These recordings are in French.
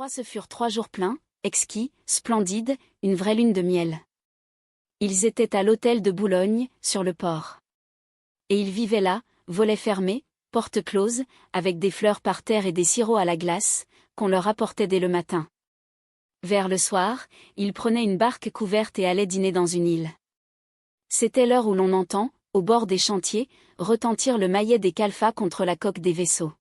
Ce furent 3 jours pleins, exquis, splendides, une vraie lune de miel. Ils étaient à l'hôtel de Boulogne, sur le port. Et ils vivaient là, volets fermés, portes closes, avec des fleurs par terre et des sirops à la glace, qu'on leur apportait dès le matin. Vers le soir, ils prenaient une barque couverte et allaient dîner dans une île. C'était l'heure où l'on entend, au bord des chantiers, retentir le maillet des calfats contre la coque des vaisseaux.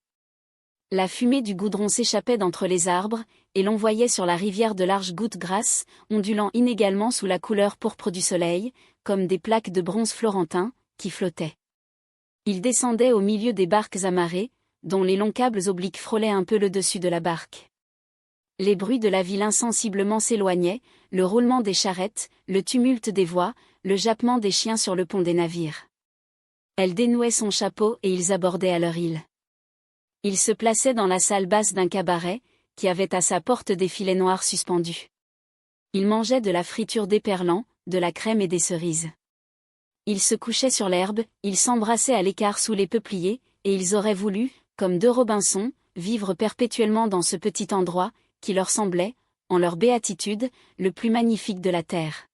La fumée du goudron s'échappait d'entre les arbres, et l'on voyait sur la rivière de larges gouttes grasses, ondulant inégalement sous la couleur pourpre du soleil, comme des plaques de bronze florentin, qui flottaient. Ils descendaient au milieu des barques amarrées, dont les longs câbles obliques frôlaient un peu le dessus de la barque. Les bruits de la ville insensiblement s'éloignaient, le roulement des charrettes, le tumulte des voix, le jappement des chiens sur le pont des navires. Elle dénouait son chapeau et ils abordaient à leur île. Ils se plaçaient dans la salle basse d'un cabaret, qui avait à sa porte des filets noirs suspendus. Ils mangeaient de la friture d'éperlan, de la crème et des cerises. Ils se couchaient sur l'herbe, ils s'embrassaient à l'écart sous les peupliers, et ils auraient voulu, comme deux Robinson, vivre perpétuellement dans ce petit endroit, qui leur semblait, en leur béatitude, le plus magnifique de la terre.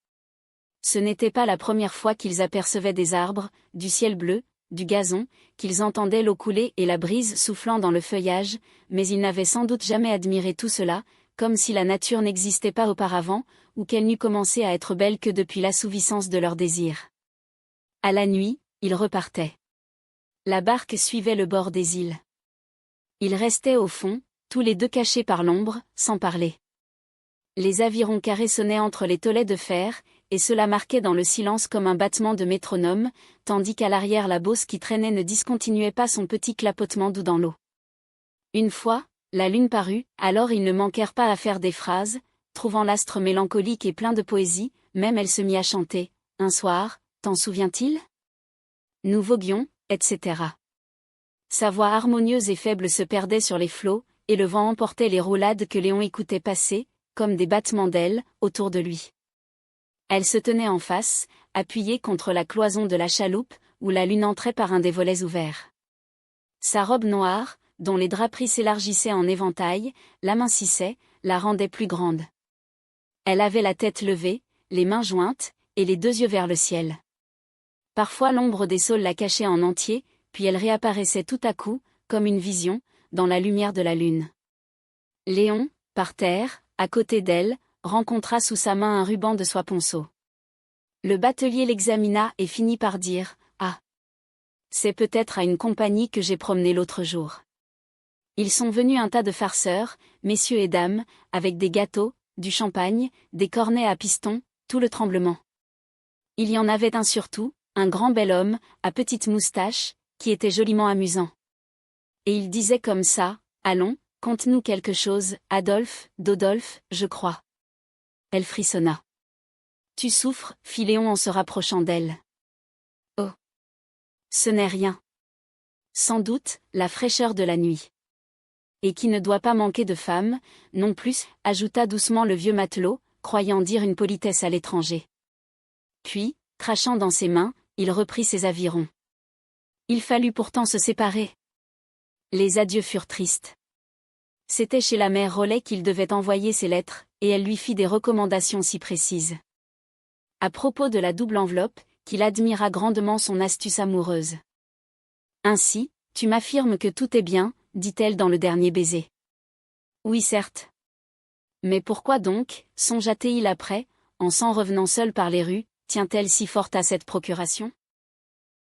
Ce n'était pas la première fois qu'ils apercevaient des arbres, du ciel bleu, du gazon, qu'ils entendaient l'eau couler et la brise soufflant dans le feuillage, mais ils n'avaient sans doute jamais admiré tout cela, comme si la nature n'existait pas auparavant, ou qu'elle n'eût commencé à être belle que depuis l'assouvissance de leurs désirs. À la nuit, ils repartaient. La barque suivait le bord des îles. Ils restaient au fond, tous les deux cachés par l'ombre, sans parler. Les avirons carrés sonnaient entre les tolets de fer, et cela marquait dans le silence comme un battement de métronome, tandis qu'à l'arrière la bosse qui traînait ne discontinuait pas son petit clapotement doux dans l'eau. Une fois, la lune parut, alors ils ne manquèrent pas à faire des phrases, trouvant l'astre mélancolique et plein de poésie, même elle se mit à chanter, « Un soir, t'en souviens-t-il ? Nous voguions, etc. » Sa voix harmonieuse et faible se perdait sur les flots, et le vent emportait les roulades que Léon écoutait passer, comme des battements d'ailes, autour de lui. Elle se tenait en face, appuyée contre la cloison de la chaloupe, où la lune entrait par un des volets ouverts. Sa robe noire, dont les draperies s'élargissaient en éventail, l'amincissait, la rendait plus grande. Elle avait la tête levée, les mains jointes, et les deux yeux vers le ciel. Parfois l'ombre des saules la cachait en entier, puis elle réapparaissait tout à coup, comme une vision, dans la lumière de la lune. Léon, par terre, à côté d'elle, rencontra sous sa main un ruban de soie ponceau. Le batelier l'examina et finit par dire « Ah, c'est peut-être à une compagnie que j'ai promené l'autre jour. Ils sont venus un tas de farceurs, messieurs et dames, avec des gâteaux, du champagne, des cornets à piston, tout le tremblement. Il y en avait un surtout, un grand bel homme, à petite moustache, qui était joliment amusant. Et il disait comme ça, « Allons, conte-nous quelque chose, Adolphe, Dodolphe, je crois. » Elle frissonna. « Tu souffres, fit Léon en se rapprochant d'elle. »« Oh, ce n'est rien. Sans doute, la fraîcheur de la nuit. Et qui ne doit pas manquer de femmes, non plus, ajouta doucement le vieux matelot, croyant dire une politesse à l'étranger. Puis, crachant dans ses mains, il reprit ses avirons. Il fallut pourtant se séparer. Les adieux furent tristes. C'était chez la mère Rollet qu'il devait envoyer ses lettres, et elle lui fit des recommandations si précises. À propos de la double enveloppe, qu'il admira grandement son astuce amoureuse. Ainsi, tu m'affirmes que tout est bien, dit-elle dans le dernier baiser. Oui certes. Mais pourquoi donc, songea-t-il après, en s'en revenant seul par les rues, tient-elle si fort à cette procuration ?